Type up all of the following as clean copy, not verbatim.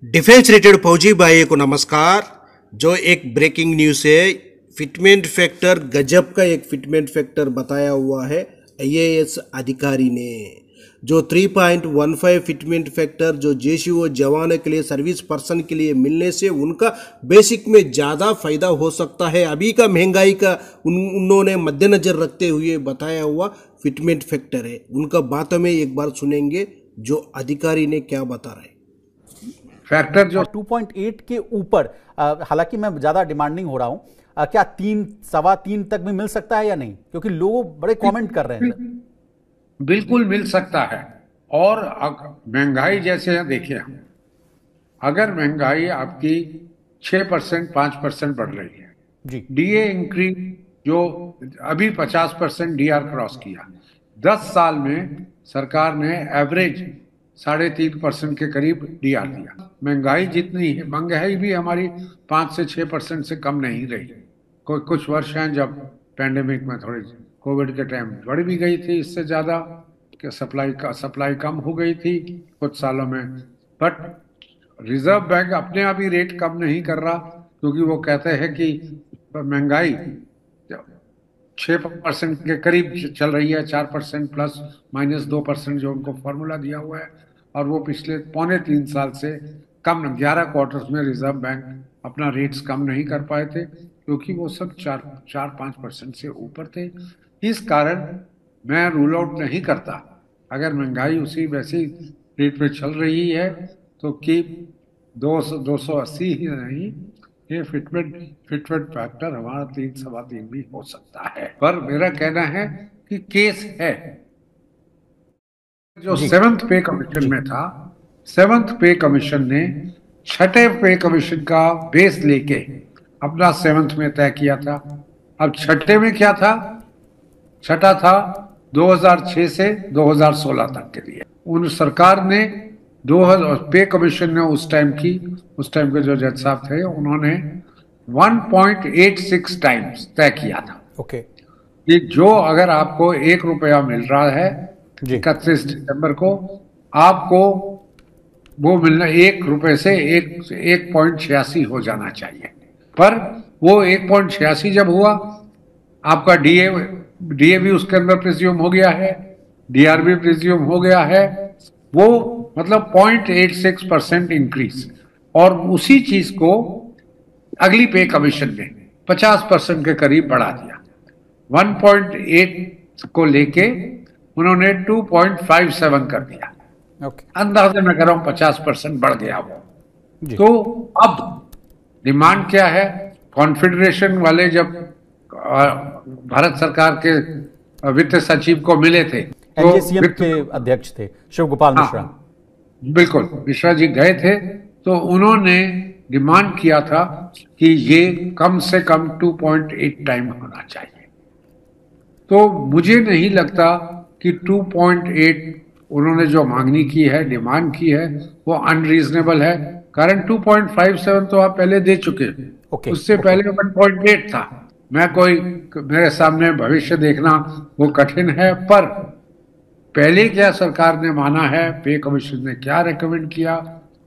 Defence related फौजी भाइयों को नमस्कार। जो एक ब्रेकिंग न्यूज़ है, फिटमेंट फैक्टर गजब का एक फिटमेंट फैक्टर बताया हुआ है आईएएस अधिकारी ने। जो 3.15 फिटमेंट फैक्टर जो जेसीओ जवानों के लिए, सर्विस पर्सन के लिए मिलने से उनका बेसिक में ज़्यादा फायदा हो सकता है। अभी का महंगाई का उन्होंने मद्देनजर रखते हुए बताया हुआ फिटमेंट फैक्टर है। उनका बातों में एक बार सुनेंगे जो अधिकारी ने क्या बता रहे हैं। फैक्टर जो 2.8 के ऊपर, हालांकि मैं ज्यादा डिमांडिंग हो रहा हूं, क्या 3, 3.25 तक भी मिल सकता है या नहीं? क्योंकि लोग बड़े कमेंट कर रहे हैं सर। बिल्कुल मिल सकता है। और महंगाई जैसे देखिए, अगर महंगाई आपकी 6% 5% बढ़ रही है जी, डीए इंक्रीज जो अभी 50% डीआर क्रॉस किया, 10 साल में सरकार ने एवरेज 3.5% के करीब डीआर दिया। महंगाई जितनी है, महंगाई भी हमारी 5 से 6% से कम नहीं रही। कुछ वर्ष हैं जब पैंडेमिक में थोड़ी कोविड के टाइम बढ़ भी गई थी, इससे ज्यादा कि सप्लाई कम हो गई थी कुछ सालों में। बट रिजर्व बैंक अपने आप ही रेट कम नहीं कर रहा, क्योंकि वो कहते हैं कि महंगाई 6% के करीब चल रही है, 4% प्लस माइनस 2% जो उनको फॉर्मूला दिया हुआ है। और वो पिछले 2.25 साल से कम 11 क्वार्टर्स में रिजर्व बैंक अपना रेट्स कम नहीं कर पाए थे, क्योंकि वो सब 4-5% से ऊपर थे। इस कारण मैं रूल आउट नहीं करता, अगर महंगाई उसी वैसी रेट पे चल रही है तो कि 280 ही नहीं, ये फिटमेंट फैक्टर हमारा 3-3.25 भी हो सकता है। पर मेरा कहना है कि केस है जो 7th पे कमीशन में था। 7th पे कमीशन ने 6ठे पे कमीशन का बेस लेके अपना 7th में तय किया था। अब 6ठे में क्या था? 6ठा था 2006 से 2016 तक के लिए। उन सरकार ने 2000 पे कमीशन ने उस टाइम के जो जज साहब थे, उन्होंने 1.86 टाइम्स तय किया था। ओके। कि जो अगर आपको 1 रुपया मिल रहा है 31 दिसंबर को, आपको वो मिलना 1 रुपए से 1.86 हो जाना चाहिए। पर वो 1.86 जब हुआ, आपका डीए भी उसके अंदर प्रिज्यूम हो गया है, डीआर भी प्रिज्यूम हो गया है, वो मतलब 0.86% इंक्रीज। और उसी चीज को अगली पे कमीशन ने 50% के करीब बढ़ा दिया। 1.8 को लेके उन्होंने 2.57 कर दिया। अंदाजे में कर रहा हूं 50% बढ़ गया वो। तो अब डिमांड क्या है? कॉन्फेडरेशन वाले जब भारत सरकार के वित्त सचिव को मिले थे, तो एनजेसीएम के अध्यक्ष थे शिव गोपाल मिश्रा। बिल्कुल, मिश्रा जी गए थे, तो उन्होंने डिमांड किया था कि ये कम से कम 2.8 टाइम होना चाहिए। तो मुझे नहीं लगता कि 2.8 उन्होंने जो मांगनी की है, डिमांड की है, वो अनरीजनेबल है। कारण 2.57 तो आप पहले दे चुके हैं। उससे पहले 1.8 था। मेरे सामने भविष्य देखना वो कठिन है, पर पहले क्या सरकार ने माना है, पे कमीशन ने क्या रेकमेंड किया,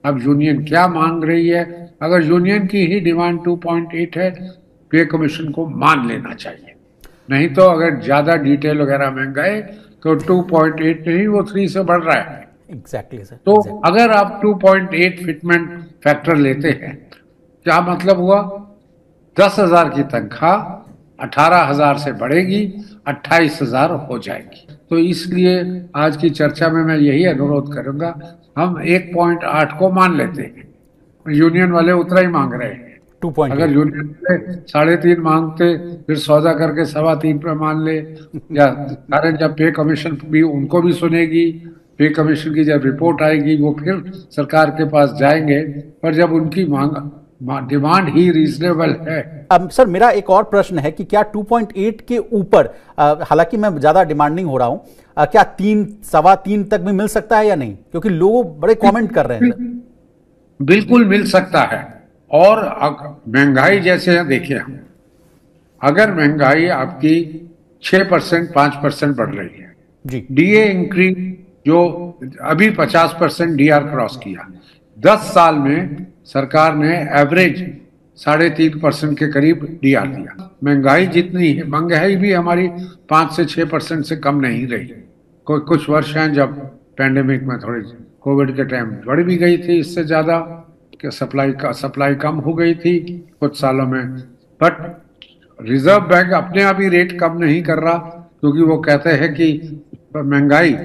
अब यूनियन क्या मांग रही है। अगर यूनियन की ही डिमांड 2.8 है, पे कमीशन को मान लेना चाहिए। नहीं तो अगर ज्यादा डिटेल वगैरह में गए तो 2.8 नहीं, वो 3 से बढ़ रहा है। Exactly sir. तो अगर आप 2.8 फिटमेंट फैक्टर लेते हैं, क्या मतलब हुआ? 10,000 की तनख्वाह 18,000 से बढ़ेगी, 28,000 हो जाएगी। तो इसलिए आज की चर्चा में मैं यही अनुरोध करूंगा, हम 1.8 को मान लेते हैं। यूनियन वाले उतना ही मांग रहे हैं। अगर यूनियन वाले 3.5 मांगते, फिर सौदा करके 3.25 पे मान ले, या कारण जब पे कमीशन भी उनको भी सुनेगी, पे कमीशन की जब रिपोर्ट आएगी वो फिर सरकार के पास जाएंगे। पर जब उनकी डिमांड ही रीजनेबल है। अब सर मेरा एक और प्रश्न है कि क्या 2.8 के ऊपर, हालांकि मैं ज्यादा डिमांडिंग हो रहा हूं, क्या 3, 3.25 तक भी मिल सकता है या नहीं? क्योंकि लोग बड़े कमेंट कर रहे हैं सर। बिल्कुल मिल सकता है। और महंगाई जैसे देखिए, अगर महंगाई आपकी 6% 5% बढ़ रही है, डीए इंक्रीज जो अभी 50% डीआर क्रॉस किया, 10 साल में सरकार ने एवरेज 3.5% के करीब डीआर दिया। महंगाई जितनी है, महंगाई भी हमारी 5 से 6% से कम नहीं रही। कुछ वर्ष हैं जब पैंडेमिक में थोड़ी कोविड के टाइम बढ़ भी गई थी इससे ज्यादा, कि सप्लाई कम हो गई थी कुछ सालों में। बट रिजर्व बैंक अपने आप ही रेट कम नहीं कर रहा, क्योंकि वो कहते हैं कि महंगाई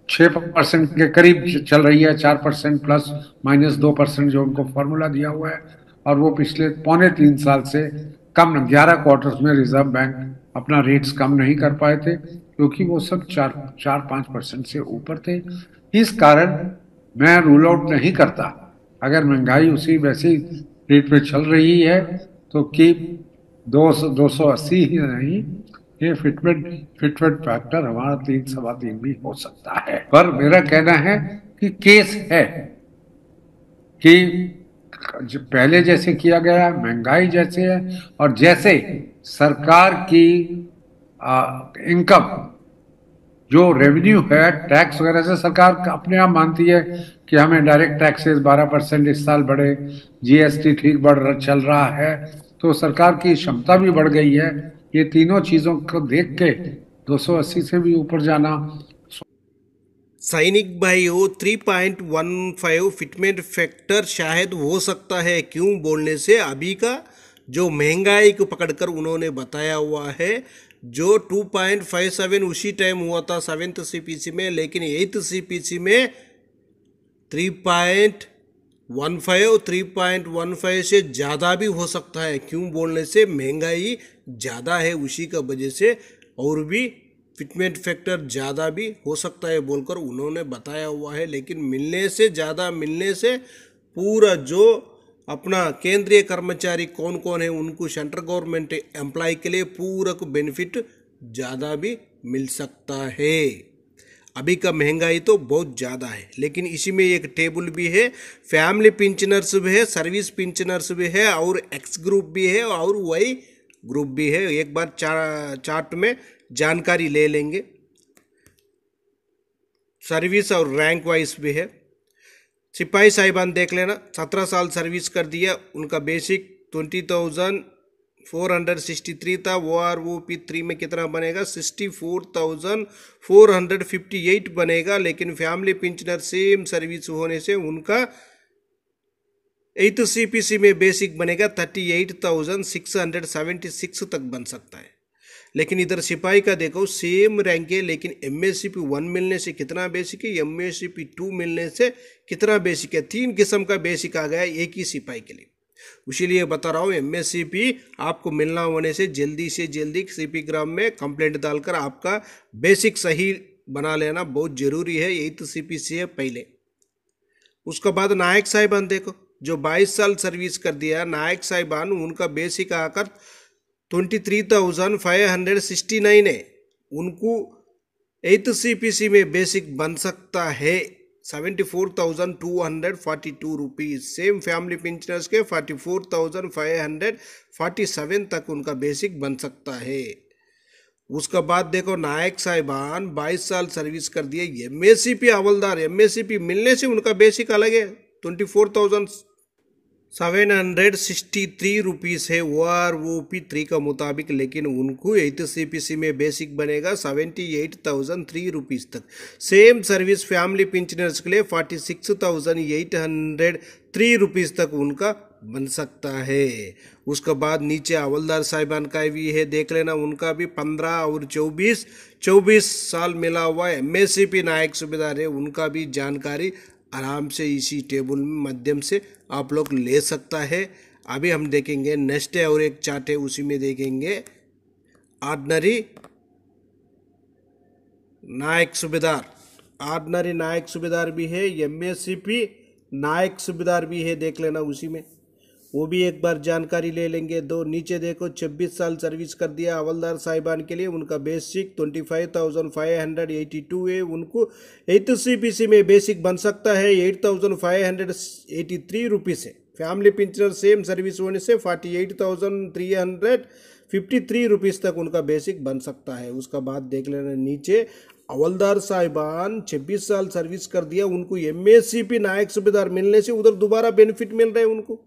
6% के करीब चल रही है, 4% प्लस माइनस 2% जो उनको फॉर्मूला दिया हुआ है। और वो पिछले 2.25 साल से कम 11 क्वार्टर्स में रिजर्व बैंक अपना रेट्स कम नहीं कर पाए थे, क्योंकि वो सब 4-5% से ऊपर थे। इस कारण मैं रूल आउट नहीं करता, अगर महंगाई उसी वैसी रेट पे चल रही है तो कि 280 ही नहीं, ये फिटमेंट फैक्टर हमारा 3-3.25 भी हो सकता है। पर मेरा कहना है कि केस है कि पहले जैसे किया गया, महंगाई जैसे है, और जैसे सरकार की इनकम जो रेवेन्यू है टैक्स वगैरह से, सरकार अपने आप मानती है कि हमें डायरेक्ट टैक्सेस 12% इस साल बढ़े, जीएसटी ठीक चल रहा है, तो सरकार की क्षमता भी बढ़ गई है। ये तीनों चीजों को देख के 280 से भी ऊपर जाना। सैनिक भाइयों, 3.15 फिटमेंट फैक्टर शायद हो सकता है। क्यों बोलने से, अभी का जो महंगाई को पकड़कर उन्होंने बताया हुआ है, जो 2.57 उसी टाइम हुआ था 7th CPC में, लेकिन 8th CPC में 3.15 से ज़्यादा भी हो सकता है। क्यों बोलने से, महंगाई ज़्यादा है, उसी का वजह से और भी फिटमेंट फैक्टर ज़्यादा भी हो सकता है बोलकर उन्होंने बताया हुआ है। लेकिन मिलने से ज़्यादा मिलने से पूरा जो अपना केंद्रीय कर्मचारी कौन कौन है उनको सेंट्रल गवर्नमेंट एम्प्लॉय के लिए पूरा को बेनिफिट ज़्यादा भी मिल सकता है। अभी का महंगाई तो बहुत ज़्यादा है, लेकिन इसी में एक टेबल भी है, फैमिली पेंशनर्स भी है, सर्विस पेंशनर्स भी है, और एक्स ग्रुप भी है और वाई ग्रुप भी है। एक बार चार्ट में जानकारी ले लेंगे। सर्विस और रैंक वाइज भी है। सिपाही साहिबान देख लेना, 17 साल सर्विस कर दिया, उनका बेसिक 20,463 था। OROP 3 में कितना बनेगा, 64,458 बनेगा। लेकिन फैमिली पेंशनर सेम सर्विस होने से उनका 8th CPC में बेसिक बनेगा 38,676 तक बन सकता है। लेकिन इधर सिपाही का देखो, सेम रैंक है, लेकिन MSCP 1 मिलने से कितना बेसिक है, MSCP 2 मिलने से कितना बेसिक है। 3 किस्म का बेसिक आ गया एक ही सिपाही के लिए। इसीलिए बता रहा हूँ, MSCP आपको मिलना होने से जल्दी CP ग्राम में कंप्लेंट डालकर आपका बेसिक सही बना लेना बहुत जरूरी है। 8th CPC है पहले। उसके बाद नायक साहिबान देखो, जो 22 साल सर्विस कर दिया नायक साहिबान, उनका बेसिक आकर 23,569 है। उनको 8th CPC में बेसिक बन सकता है 74,242 रुपीज़। सेम फैमिली पेंशनर्स के 44,547 तक उनका बेसिक बन सकता है। उसका बाद देखो, नायक साहिबान 22 साल सर्विस कर दिए, MSCP हवलदार, MSCP मिलने से उनका बेसिक अलग है, 24,763 रुपीज़ है OROP 3 का मुताबिक। लेकिन उनको 8th CPC में बेसिक बनेगा 78,003 रुपीज़ तक। सेम सर्विस फैमिली पेंशनर्स के लिए 46,803 रुपीज़ तक उनका बन सकता है। उसके बाद नीचे हवलदार साहिबान का भी है, देख लेना, उनका भी 15 और 24 साल मिला हुआ है। MSCP नायक सूबेदार है, उनका भी जानकारी आराम से इसी टेबल माध्यम से आप लोग ले सकता है। अभी हम देखेंगे नेक्स्ट है, और एक चार्ट है उसी में देखेंगे ऑर्डिनरी नायक सूबेदार। ऑर्डिनरी नायक सूबेदार भी है, MSCP नायक सूबेदार भी है, देख लेना उसी में, वो भी एक बार जानकारी ले लेंगे। दो नीचे देखो, 26 साल सर्विस कर दिया हवलदार साहिबान के लिए, उनका बेसिक 25,582 है। उनको 8th CPC में बेसिक बन सकता है 8,583 रुपीज़ है। फैमिली पेंशनर सेम सर्विस होने से 48,353 रुपीज़ तक उनका बेसिक बन सकता है। उसका बाद देख लेना नीचे हवलदार साहिबान 26 साल सर्विस कर दिया, उनको एमएससीपी नायक सूबेदार मिलने से उधर दोबारा बेनिफिट मिल रहा है, उनको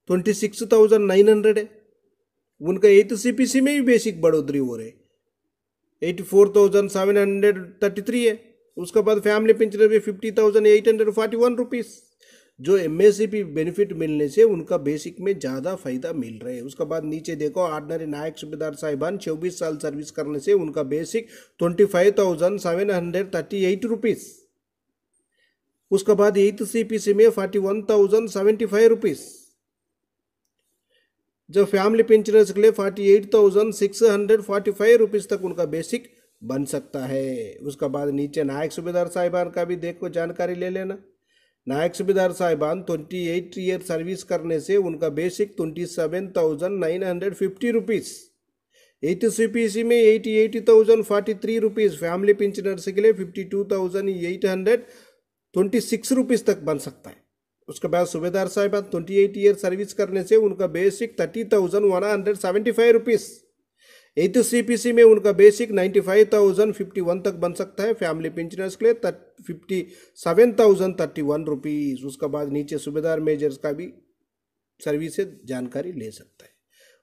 26,900 है। उनका 8th CPC में भी बेसिक बढ़ोतरी हो रही है, 84,733 है। उसके बाद फैमिली पेंशन में 50,841 रुपीज। जो एमएससीपी बेनिफिट मिलने से उनका बेसिक में ज़्यादा फायदा मिल रहा है। उसके बाद नीचे देखो, ऑर्डिनरी नायक सूबेदार साहिबान 24 साल सर्विस करने से उनका बेसिक 25,738 रुपीज। उसके बाद 8th CPC में 41,075 रुपीज। जो फैमिली पेंशनर्स के लिए 48,645 रुपीज तक उनका बेसिक बन सकता है। उसके बाद नीचे नायक सूबेदार साहिबान का भी देखो, जानकारी ले लेना। नायक सूबेदार साहिबान 28 ईयर सर्विस करने से उनका बेसिक 27,950 रुपीज। 8th CPC में 88,043 रुपीज। फैमिली पेंशनर्स के लिए 52,826 रुपीज तक बन सकता है। उसके बाद सूबेदार साहिबान 28 ईयर सर्विस करने से उनका बेसिक 30,175 रुपीज। 8th CPC में उनका बेसिक 95,051 तक बन सकता है। फैमिली पेंशनर्स के लिए 57,031 रुपीज। उसके बाद नीचे सूबेदार मेजर्स का भी सर्विस से जानकारी ले सकता है।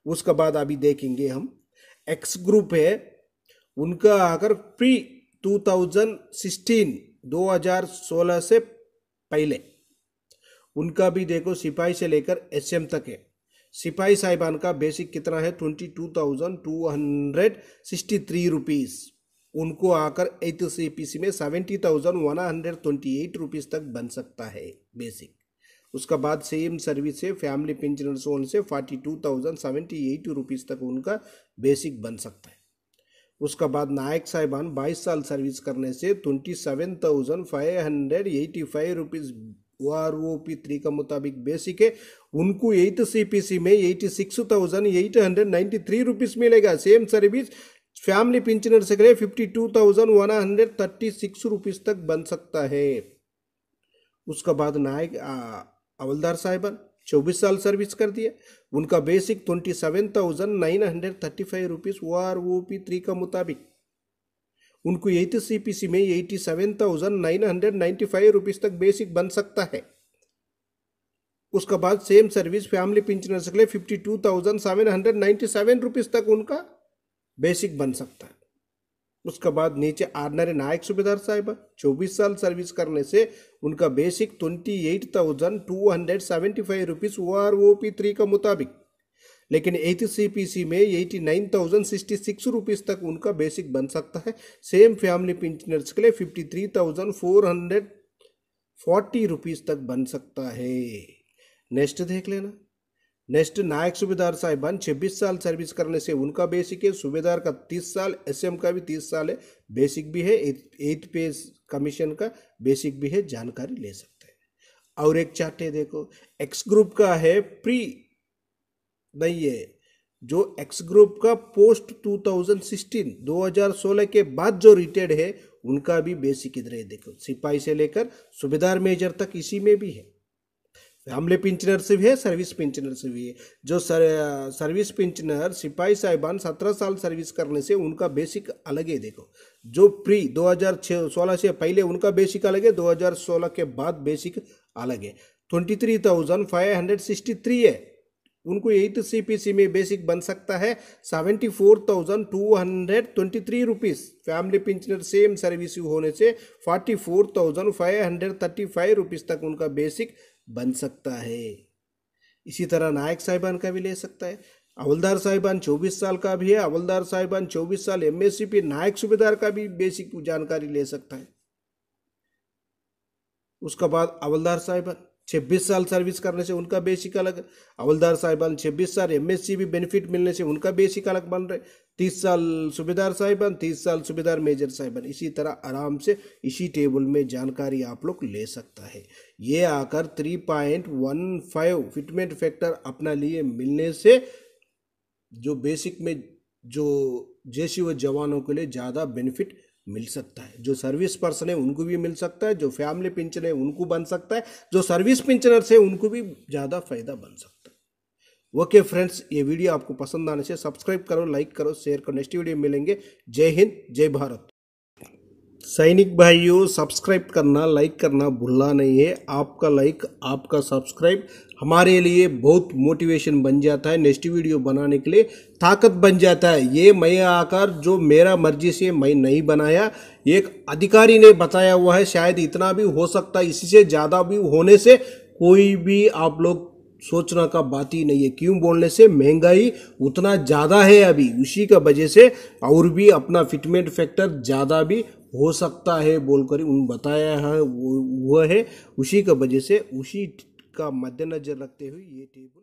उसके बाद अभी देखेंगे हम एक्स ग्रुप है, उनका अगर प्री 2016 से पहले उनका भी देखो, सिपाही से लेकर SM तक है। सिपाही साहिबान का बेसिक कितना है 22,263 रुपीज। उनको आकर 8th CPC में 70,128 रुपीज तक बन सकता है बेसिक। उसका बाद सेम सर्विस से फैमिली पेंशनर्स से 42,078 रुपीज तक उनका बेसिक बन सकता है। उसका बाद नायक साहिबान 22 साल सर्विस करने से 27,585 रुपीज OROP3 का मुताबिक बेसिक है। उनको 8th CPC में 86,893 रुपीज मिलेगा। सेम सर्विस फैमिली पेंशनर से करे 52,136 रुपीज तक बन सकता है। उसका बाद नायक हवलदार साहिबान 24 साल सर्विस कर दिया, उनका बेसिक 27,935 रुपीज OROP3 का मुताबिक। उनको 8th CPC में 87,995 रुपीज तक बेसिक बन सकता है। उसका बाद सेम सर्विस फैमिली पेंशनर्स के लिए 52,797 रुपीज तक उनका बेसिक बन सकता है। उसका बाद नीचे ऑर्डिनरी नायक सूबेदार साहिबा 24 साल सर्विस करने से उनका बेसिक 28,275 रुपीज OROP3 का मुताबिक। लेकिन 8th CPC में 89,066 रुपीज तक उनका बेसिक बन सकता है। सेम फैमिली पेंशनर्स के लिए 53,440 रुपीज तक बन सकता है। नेक्स्ट देख लेना। नेक्स्ट नायक सूबेदार साहिबान 26 साल सर्विस करने से उनका बेसिक है। सूबेदार का 30 साल, SM का भी 30 साल है, बेसिक भी है। 8th पे कमीशन का बेसिक भी है, जानकारी ले सकते हैं। और एक चार्ट है देखो, एक्स ग्रुप का है प्री नहीं है, जो एक्स ग्रुप का पोस्ट 2016 के बाद जो रिटायर्ड है उनका भी बेसिक इधर है देखो। सिपाही से लेकर सूबेदार मेजर तक इसी में भी है। फैमिली पेंशनर से भी है, सर्विस पेंशनर से भी है। जो सर्विस पेंशनर सिपाही साहिबान 17 साल सर्विस करने से उनका बेसिक अलग है देखो। जो प्री 2016 से पहले उनका बेसिक अलग है, 2016 के बाद बेसिक अलग है। 23,563 है। उनको 8th CPC में बेसिक बन सकता है 74,223 rupees. Family pensioner same service होने से 44,535 रुपीज तक उनका बेसिक बन सकता है। इसी तरह नायक साहिबान का भी ले सकता है। हवलदार साहिबान 24 साल का भी है। हवलदार साहिबान 24 साल MSCP नायक सूबेदार का भी बेसिक जानकारी ले सकता है। उसका बाद हवलदार साहिबान 26 साल सर्विस करने से उनका बेसिक अलग। हवलदार साहिबान 26 साल MSCP बेनिफिट मिलने से उनका बेसिक अलग बन रहे। 30 साल सूबेदार साहिबान, 30 साल सूबेदार मेजर साहिबान। इसी तरह आराम से इसी टेबल में जानकारी आप लोग ले सकता है। ये आकर 3.15 फिटमेंट फैक्टर अपना लिए मिलने से जो बेसिक में जो जैसी वो जवानों के लिए ज़्यादा बेनिफिट मिल सकता है। जो सर्विस पर्सन है उनको भी मिल सकता है, जो फैमिली पेंशन है उनको बन सकता है, जो सर्विस पेंशनर्स है उनको भी ज़्यादा फायदा बन सकता है। ओके फ्रेंड्स, ये वीडियो आपको पसंद आने से सब्सक्राइब करो, लाइक करो, शेयर करो। नेक्स्ट वीडियो में मिलेंगे। जय हिंद, जय भारत। सैनिक भाइयों, सब्सक्राइब करना, लाइक करना भूलना नहीं है। आपका लाइक, आपका सब्सक्राइब हमारे लिए बहुत मोटिवेशन बन जाता है, नेक्स्ट वीडियो बनाने के लिए ताकत बन जाता है। ये मैं आकर जो मेरा मर्जी से मैं नहीं बनाया, एक अधिकारी ने बताया हुआ है। शायद इतना भी हो सकता है, इसी से ज़्यादा भी होने से कोई भी आप लोग सोचना का बात ही नहीं है। क्यों बोलने से महंगाई उतना ज़्यादा है अभी, उसी का वजह से और भी अपना फिटमेंट फैक्टर ज़्यादा भी हो सकता है बोलकर उन बताया है वो है। उसी का वजह से उसी का मद्देनजर रखते हुए ये टेबल